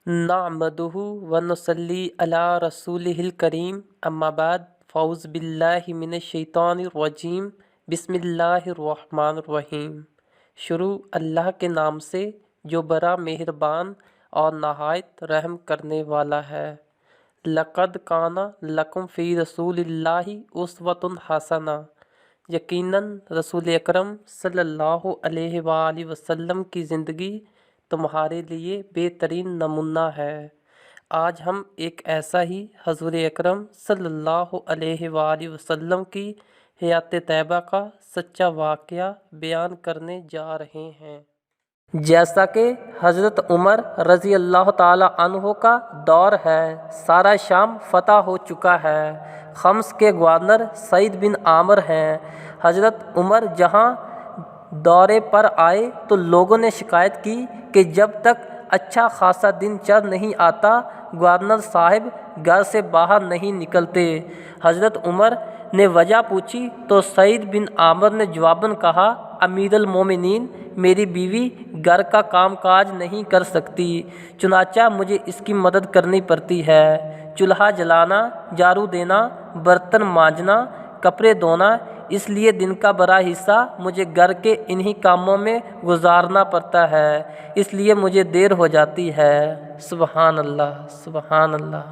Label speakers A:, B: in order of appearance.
A: नअमदुहु व नुसल्ली अला रसूलिहिल करीम अम्मा बाद फ़ौज़ बिल्लाहि मिनश शैतानिर रजीम बिस्मिल्लाहिर रहमानिर रहीम। शुरू अल्लाह के नाम से जो बड़ा मेहरबान और नहायत रहम करने वाला है। लक़द काना लकुम फ़ी रसूलिल्लाहि उस्वतुन हसना। यकीनन रसूल अकरम सल्लल्लाहु अलैहि वसल्लम की ज़िंदगी तुम्हारे लिए बेहतरीन नमूना है। आज हम एक ऐसा ही हज़ूर अकरम सल्लल्लाहु अलैहि वसल्लम की हयात तैयबा का सच्चा वाक़या बयान करने जा रहे हैं। जैसा कि हज़रत उमर रज़ी अल्लाह ताला अन्हो का दौर है, सारा शाम फ़तह हो चुका है। खम्स के गवर्नर सईद बिन आमर हैं। हज़रत उमर जहां दौरे पर आए तो लोगों ने शिकायत की कि जब तक अच्छा खासा दिन चढ़ नहीं आता गवर्नर साहब घर से बाहर नहीं निकलते। हज़रत उमर ने वजह पूछी तो सईद बिन आमर ने जवाबन कहा, अमीरुल मोमिनीन, मेरी बीवी घर का कामकाज नहीं कर सकती, चुनाचा मुझे इसकी मदद करनी पड़ती है। चूल्हा जलाना, झाड़ू देना, बर्तन मांजना, कपड़े धोना, इसलिए दिन का बड़ा हिस्सा मुझे घर के इन्हीं कामों में गुजारना पड़ता है, इसलिए मुझे देर हो जाती है। सुबहान अल्लाह, सुबहान अल्लाह।